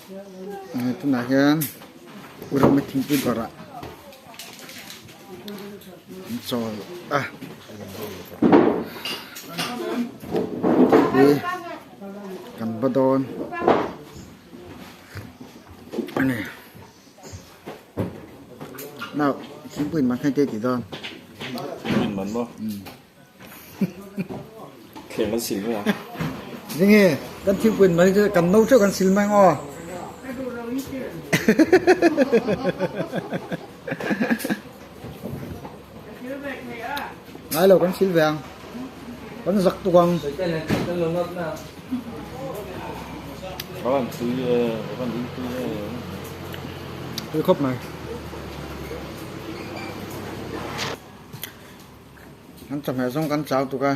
Ito na yan. Urang matingkid para. So, kan ba doon? Ano eh? Nào, chính quyền mà khai tê thì doon. Mình mắnบ่? Kể con xỉn rồi à? Thế nghe, kan chính quyền mà kan nấu cho kan xỉn mang o. Ai lâu kan xỉn vàng. Kan giặc tuang. Có bạn túi, Tôi khóc này. Hắn chậm hẹn xong cắn cháo tụi ca.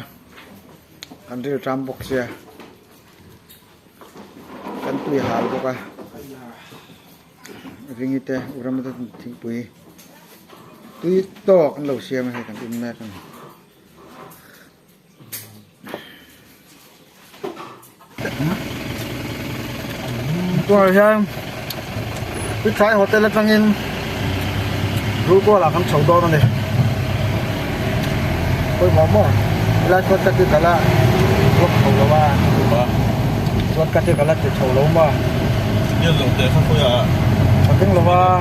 Cắn rêu trăm bọc xe. Cắn tùy hào tụi ca. Ring ite, uram ito ting tùy. Tùy to cắn lẩu xe mà hay cắn tùy mẹ cắn. Rồi xem. Cái trái hotel trăng in. Rú qua là cắn sầu đo này. Ôi mỏng mỏng. Là cho cái cái là ruột khẩu là ba. Ruột cái là cái sầu lông ba. Nhân lồng để không phải à? Cái là ba.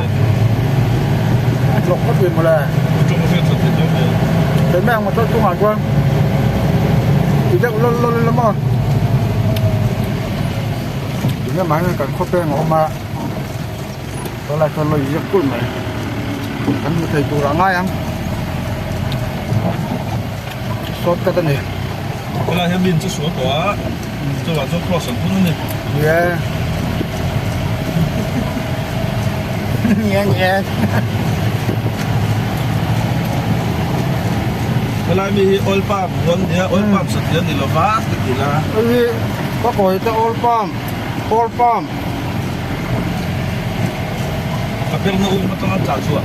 Lộc có tiền mà là. Chúng nó sẽ thật thế đấy. Thế mang mà tôi không hẳn quan. Chỉ chắc lô lắm mà. Chỉ cái máy này cần khóc bê ngõ mà. Đó là cho lời giấc cuối mày. Anh thầy tù là ngay ăn. Sốt cái tên này. Cái này mình cho số quá. Cho vào cho cross cũng này. Yeah. Nhẹ. Cái này mình oil palm, oil palm sạch tiền thì là vát thì là. Có gọi tới oil palm. Tapi nó uống nó trả chuột.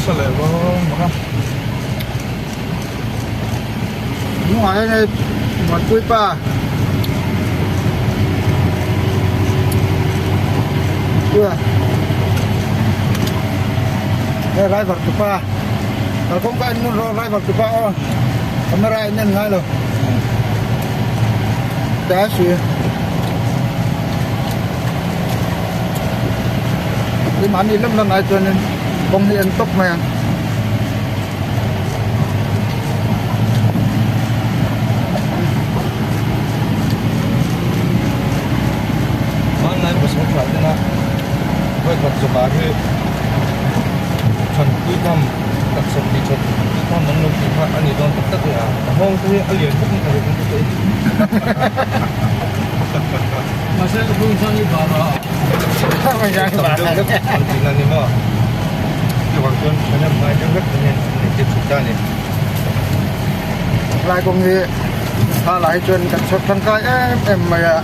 Sao lại có mà Đúng rồi này, mặt cuối pa. Chưa. Đây rai vật tu pa. Kalau kau kan nur rai vật tu pa oh. Kamera ini ngai lo. Dah sih. Đi mà đi lắm lần này cho nên công hiện tốc mà món này có số phải thế nào với vật số ba thì phần cuối năm đặc sản đi chợ cuối năm nông nông thì phải anh ấy đón tất cả mong cái anh liền cũng phải cũng phải mà sẽ không sang đi vào rồi không ra tầm trung rất còn thì là gì mà cái hoàng quân cho nên mai rất nên tiếp tục ra này lại công nghệ ta lại chuyện cảnh sát thằng cái em mày ạ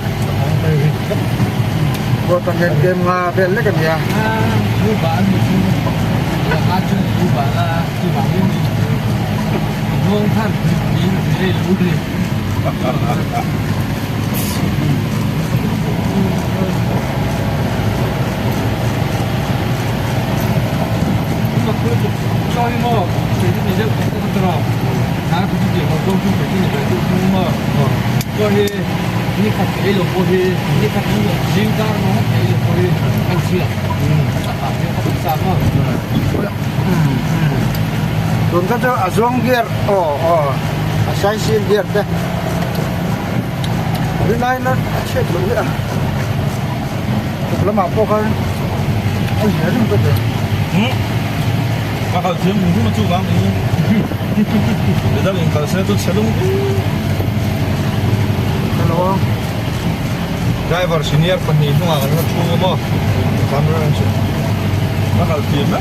có thằng game mà bên lấy cái gì à mua bán là hai chân mua bán là chỉ bán cái gì mua than gì để lúa đi cho đi mua thì cái gì đó cũng không được 나 그게 이제 뭐 좀 되는 거예요. 뭐 거기 니가 제일 거기 니가 그 진짜로 제일 거기 한시야. 아, 내가 싸고. Tuần cái chỗ Azong gear, Size gear đây. Bên này nó chết luôn đấy. Nó mà có cái, ôi nhớ không có được. mà kalau dia mungkin macam orang ini beda dengan kalau saya tu selalu Hello. driver senior pani itu nggak akan cuma mau kamera aja mà kalau dia mà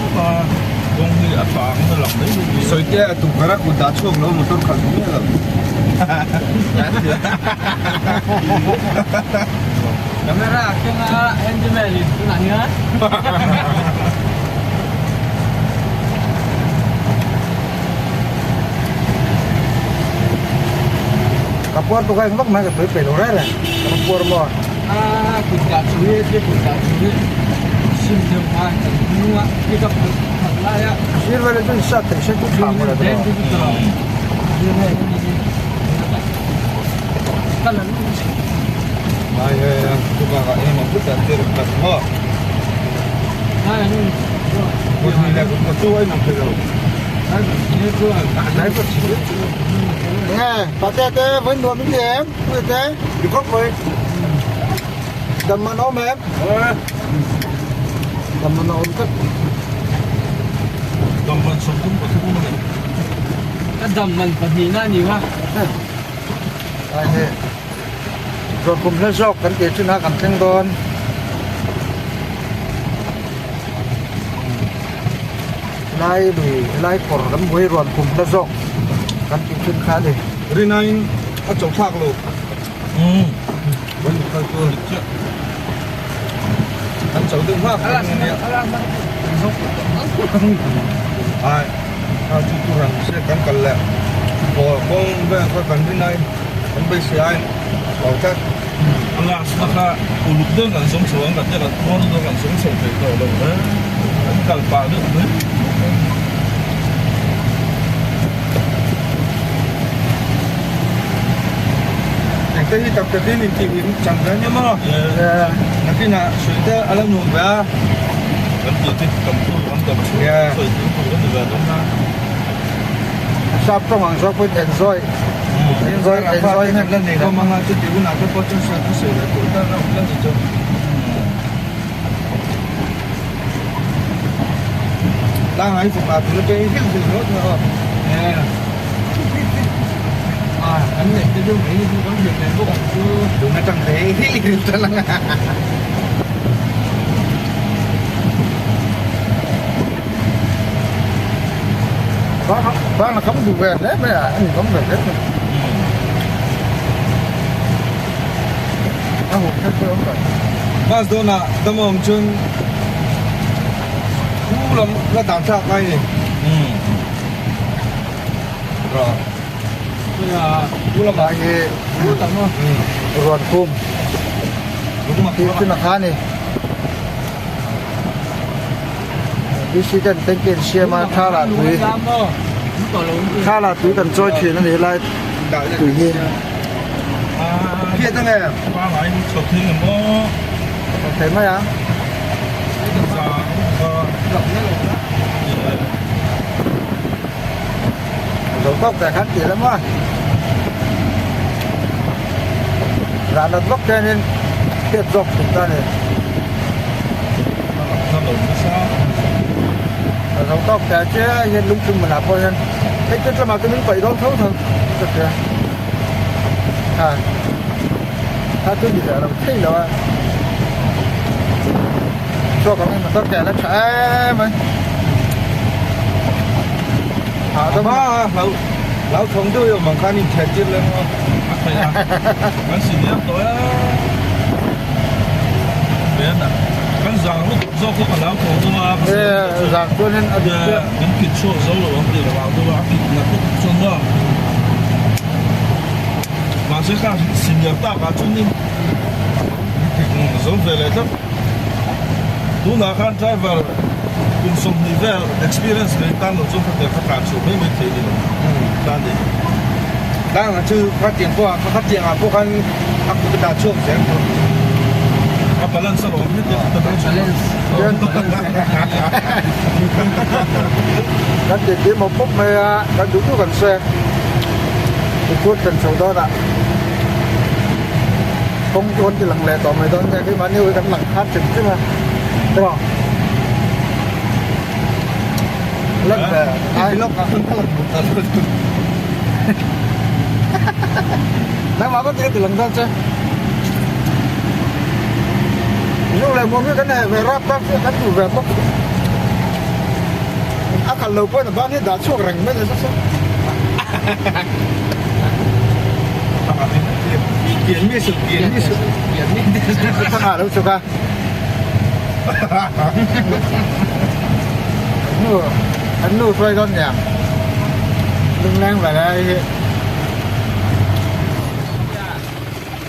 công ty apa nó làm đấy Rồi kia tụ gara của đá chuông nó một con khẩn như là Kamera kena handyman itu nanya. kapur tuh kayak nggak main ke pelo rare kapur mau kita cuy simjeng ah semua kita lah ya sih lah itu satu tuh kamu lah dan itu terus kan Ay, coba kak ini mampu tantir kat mo. ini Bos ni nak ketua ini mampu tahu. ini tuh này có chỉ nghe bà tê với nuôi miếng em với tê đi có với đầm mà nó mềm đầm mà nó ổn cất Gambar sokong betul mana? cái dầm mình phải nhìn ra nhiều ha ai nè rồi cùng lên dọc cắn tiền trên hai cắn thanh đòn lai cỏ lắm với rồi cùng lên dọc cắn tiền trên khá đi Rinain, acok sak lo. Benda kau tu lecek. Kan cakap tu mak. Ai, aku kurang saya kan kalau kong kau kan Rinain, kan bersiain, kau tak. Allah maka uluk tu kan sống xuống kan jadi orang tu kan sống xuống itu loh, kan kalau pada tu. Yang tadi tak tadi ni TV canggahnya mah. Nanti nak sudah alam nombor. Kan jadi kampung kan kampung. Ya. So itu kan juga tu kan. sắp trong hàng shop với enjoy Enjoy nak lan ni kau mangga tu dia nak ke pocong satu sudah tu dah nak lan tu. Đang ai phục vụ cái hill thì nó thôi. cái này cái dung này cái vấn đề này có còn chưa Đúng là chẳng thế hill tu lah. bác là không đủ về đấy bây giờ anh không về hết rồi anh hụt hết rồi không phải Mas tu nak temu macam pulang ke tanah kai ni. Rồi. bây giờ pulang lagi cứ tầm thôi ruột kum Đúng mà thì trên là khá này đi xí chân tên kiện xe mà tha là túi tha là túi tầm trôi thuyền nó để lại đại túi gì kia thế này. Qua lại chụp thêm cái mỏ. thấy mấy á đầu tóc tại khát tiền lắm á là nó tóc cho nên tiếp dọc chúng ta này Nó lộn sao? đầu tóc tại chứ nhân lung tung mà làm coi nhân cái cho mà cái miếng vậy đó thấu thôi thật ra ta cứ gì là thấy rồi cho con mà tất cả nó trẻ mà Apa laut thong tu yang makan ni kecil lah. Apa ya? Kan sini apa ya? Beda. Kan zang lu zo ko kan lau ko ma. rằng cho nên ở Ya, đây kan kitso zo lo di la do ba ki na ko chon da. Mà sẽ ka xin nhập ta ka chun ni. Zo về lại đó. Tu na kan driver cùng song level experience người ta nó trong phát triển phát triển số mấy thế gì đó, đi. Đang là chưa phát triển qua phát triển à pun kan aku kita cuci saya. Apa lan sa lom hết tất cả các địa điểm một phút mà các chủ gần xe thì cuốn cần sầu đó đã không cuốn thì lặng lẽ tỏ mày đó nghe cái bán yêu cái lặng hát chừng chứ mà đúng không lắc về ai lóc à đang mà có tiền từ lần đó chứ lúc này mua cái này về ráp tóc cái chủ về tóc akan lupa na ba ni da chok rang me le sa Kian ni sub. sa nga đâu chuka anh nuôi phơi con nhà lưng lang vào đây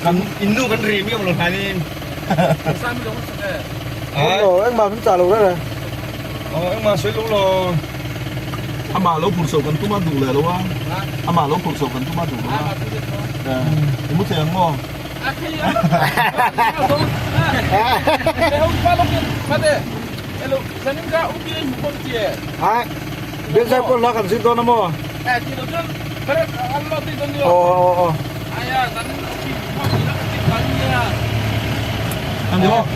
kan inu kan remi belum hari ini. Sama dong sudah. Ồ, anh bảo nó trả lũ đó rồi. Anh mà sẽ lúc lo anh mà lúc phụ sầu cần tu mà đủเลยluôn anh mà lúc phụ sầu cần tu mà đủ luôn em muốn tiền không Ai, biết sao con lo cần xin tôi nó mua. Ồ. anh đi không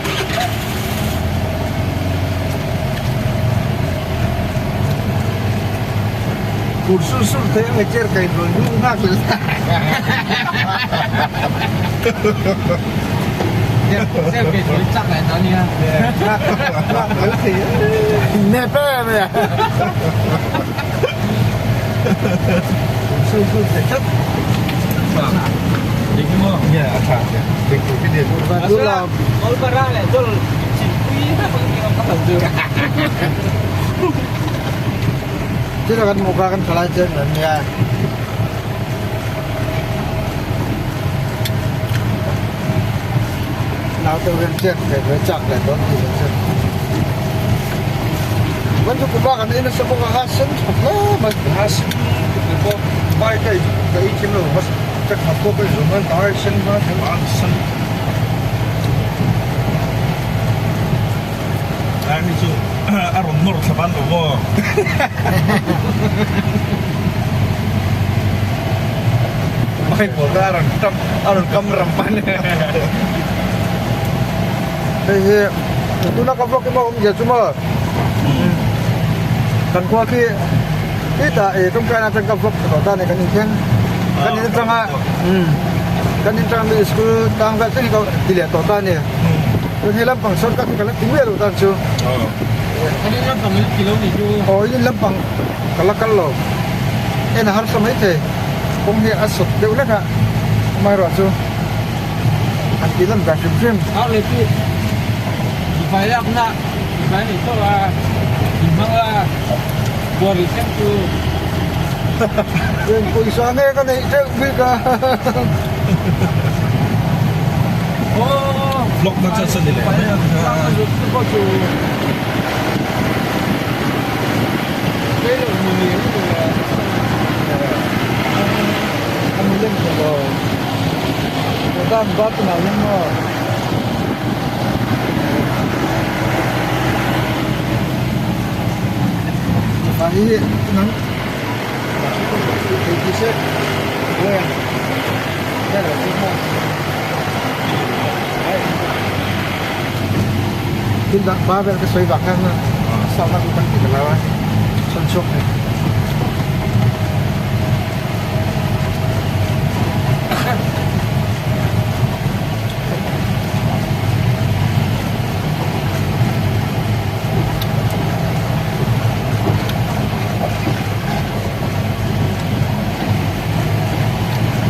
Kursus saya ngejar kayak dulu nggak selesai. Saya betul cak lah tadi ya. Nggak ngerti. Nepe ya. Kursus cek. Jadi mau. ya akan ya begitu dia Bantu lah. Mau barang lah, jual cipui apa yang kau tahu? Kita akan mukakan pelajar dan ya. Nào tôi gần chết để với chặt để đón thì gần chết. Vẫn cho các bạn ini semua hasil lah, Hasil itu baik cái ikim lo mas cek apa ke zaman tahu sen mas yang sen. anh itu aron nur saban lo Baik bola aron kameraman. thì tôi nó có vlog cái mong giờ cuma kan gua ki kita trong cái nào trong cái vlog của ta này kan ini kan ini tengah kan ini tengah di school tang vet ni kau dilihat total ni tôi thấy lempang son kan kalau tinggal tu tan cu Ini kan kami kilo ni ju. oh ini lempang kalau ini harus sama itu kong ni asut dia ulah tak mai roh cu anti lem dah film Kau lebih dibayar nak dibayar itu lah, dimang lah, buat riset tu. yang kau isane kan ni cek bika Oh, vlog macam sendiri Sama tu kau tu. Pero ni itu lah. kami lem tu kita buat nak lem Bahi nang Ini sih Gue yang Ya ada semua Kita babel ke soi bakar na sama kita kita lawan sonsok ni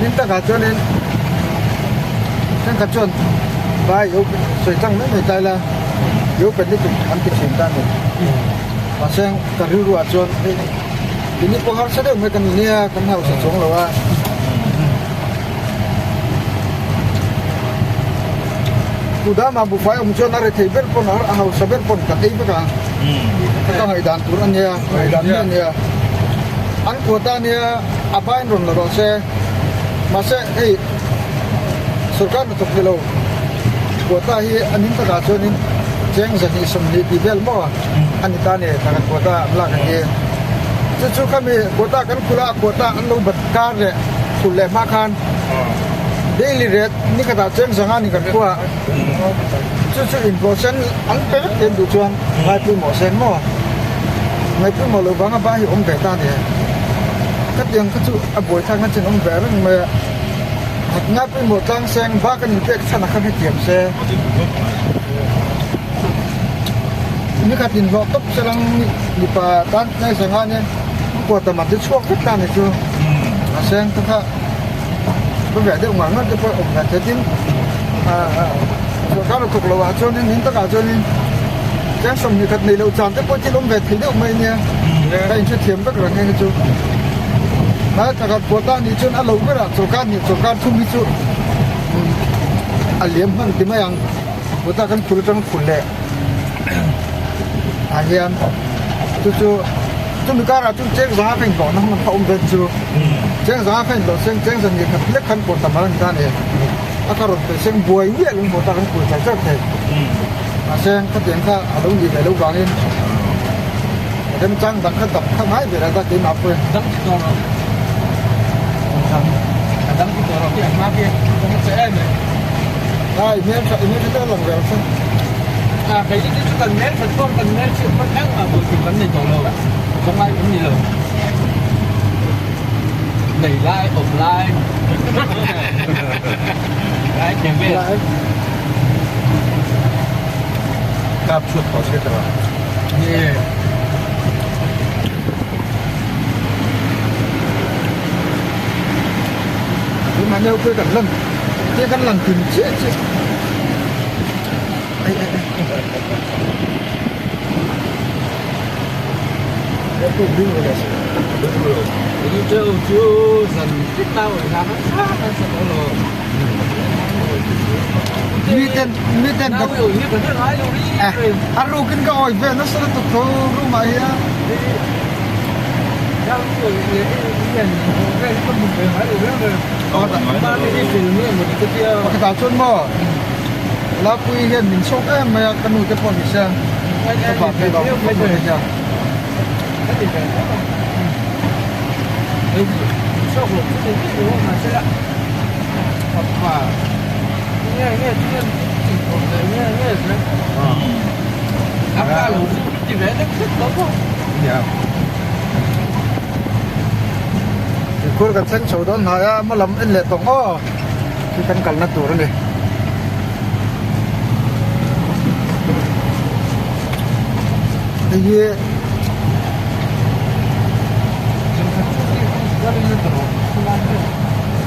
Minta kacuanin Kan kacuan Baik, soi tang ni mai tai la Yo kan ni antik cinta ni Pasang kariru acuan Ini pohar sedang mereka ni kan harus song lawa Kuda mabu fai umcuan nare tebel pun harus sabar pun katai beka Kita ngaidan turun ya, ngaidan ya An kuota ni apa yang ron loro se Masa surkan untuk kilo kuota hi anin ta gacho nin jeng zani somni dibel mo anita ne ta kuota bla kan ye chu kami kuota kan kula kuota an lo bat kar le kulle makan daily rate ni kata jeng zanga ni kan kuwa chu invoice an pe ten du chuan ngai pu mo sen mo ngai pu mo lo banga ba hi om be ta ne kat yang chu aboi thang han chen om be ran me ngáp với một lang sen ba cái những cái sản phẩm hay kiểm xe như các tin vọng tốc sẽ đang đi pa tan ngay sáng ngày nhé của tầm mặt cái chuột rất tan này chưa sen tất cả có vẻ được ngoan hơn cái phần ủng là thế chính rồi các loại cục lẩu cho nên những tất cả cho nên cái sòng như thật này lẩu tròn cái con chỉ lông về thì được mấy nha đây chưa thiếm các loại ngay chưa Nah, cakap kuota ni cun alau berat, cokan ni cokan tu bisu. aliam han timayang buta kan kulutang kulle ahian tu mikara tu ceng za pheng ko na man paum ben chu ceng za pheng lo ceng zan ni kan lek kan ko tamaran kan e akaron pe ceng buai ni lung buta kan kul cha cha the ceng ka tiang ka alung ni le lo wangin dem chang dak ka dap ka mai be ra ta ke ma pe đắng cái to rồi đắng cái to rồi cái má kia không sẽ em này ai men ta lang wel sa cái cần nén phần con cần nén chịu mất ác mà một cái vấn đề tổ lầu không ai cũng gì lầu đẩy lai ổn lai cái chuyện biết cáp chuột có chết rồi yeah mà nếu cứ cần lần kia kan lần tìm chết chứ cái tôi đi rồi đi chơi chú dần cái tao ở nhà nó khác nó sẽ có lò mi tên nào hiểu như cái nói luôn đi ăn rau kinh cái ỏi về nó sẽ tụt thôi rau mà ya nào hiểu như cái con mình phải nói được rồi ba cái film này một cái kia cái tao chôn mò là quy hiện mình sống em mà cái nuôi cái con mình xem cái bạc cái đó không được nha cái gì vậy đấy sau một cái gì đó mà sẽ là hoặc là nghe áp ra luôn chỉ vẽ rất thích lắm không dạ cô cái chân sầu đó nói mà làm anh lệ tổng ó thì cần cần nó tủ rồi này thì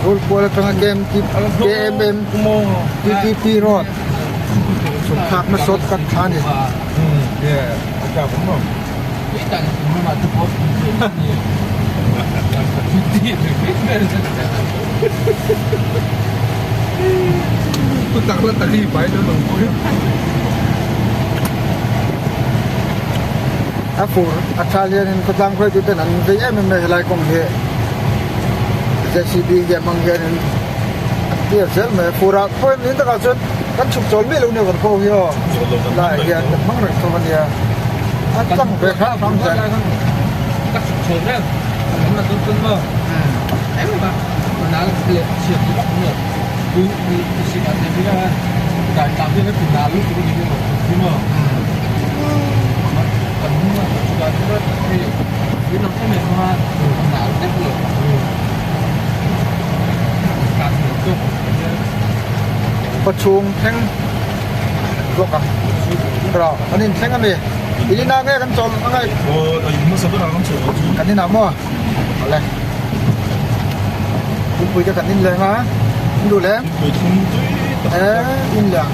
rồi qua trong game TTP rồi sụp khạc nó sốt cắt thán này dạ chào cũng không cái tầng mà tôi có tôi tặng lên tali phải nữa mà thôi Apur Italian in Kutang Koi Tutan and the MMA like on here JCB Yamang in TSL me Pura Point in the Gajan kan chuk chol me lo ne war ko yo la ya the mang ra to ya a tang be kha phang ja các trường đấy nó là tôi mơ em mà nó là liệt chuyện gì đó nữa cứ sự kiện này bây giờ đại tạo cái phần nào lúc cái gì đó nhưng mà còn nhưng mà chúng ta cũng thì cái nó cái mình hoa phần nào rất nhiều cả một chút ประชุมแข่งรวกันรออันนี้แข่งกันดิอีลีน่าแม่กันจนอะไร 이거 사더라 감쳐 กันนี่หนามั่วอะไรคุณคุยกับกันนี่เลยฮะดูแล 그 통들 เอ๊ะอินเหลือง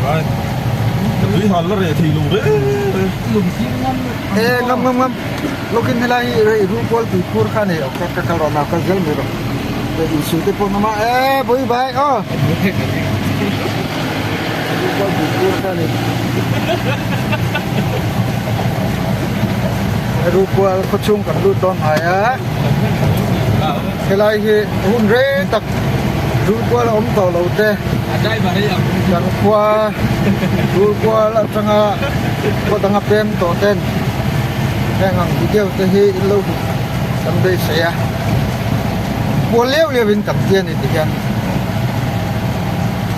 아 우리 할라래 뒤로래 lùm chim ngon เอ๊ะงำลูกกินอะไรรูปบอลปีพูดข้านี่เอาแค่กระโดดมาก็เจอเลยหรอกแต่อีสุดที่พวกมาเอ๊ะบุยบายอ๋อรูปบอลปีพูดข้านี่รูปบอลเขาชุ่มกันรูปตอนไหนอ่ะอะไรที่หุ่นเร่ตักรูปบอลอมต่อเราเต้ đây mà đây là yang kuah dua lah tengah pem toten yang video tehi lu sampai saya boleh bin kapten itu kan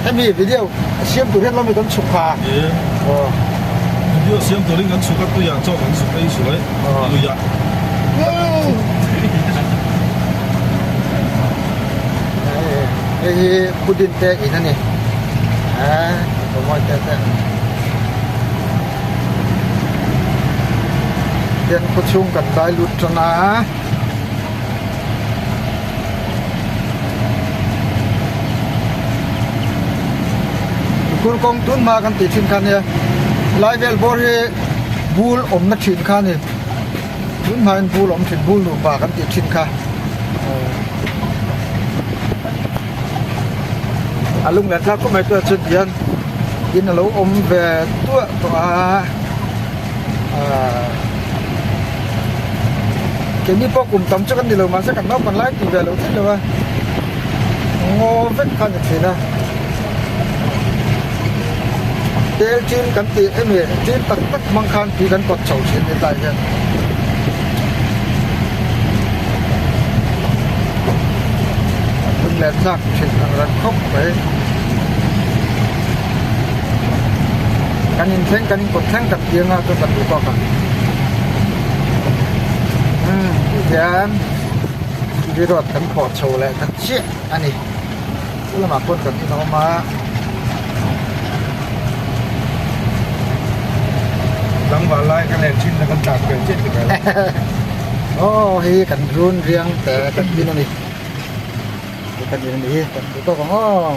tapi video siap tu kan lama kan suka 예 oh 드디어 시험 돌린 건 추가 또 양쪽 연습 베이스로 이거 야 cái pudin teh ini nih semua teh dan kucing katai lutana kun kong tun ma kan ti chin kan ya lai vel bor he bul om na chin kan ni tun ma en bul om chin bul lu ba kan ti chin ka lung lẹt ra có mấy tua chuyện tiền in là lâu ôm về tua cái mi po cùng tấm cho cái gì lâu mà sẽ cần nó còn lái thì về lâu thế rồi ngô vết khăn như thế nào để trên cắn tiền em về trên tắc tắc mang khăn thì cắn cọt chậu trên hiện tại vậy lung lẹt ra chuyện là khóc đấy kanin sen kanin ko sang tak dia nga to tak ko ka yan di rot kan po chou le tak chi ani ula ma kon kan no ma lăng vào lại cái đèn chín là con tạc cái chết được rồi oh hi kan run riang te kan din ni kan din ni kan to ko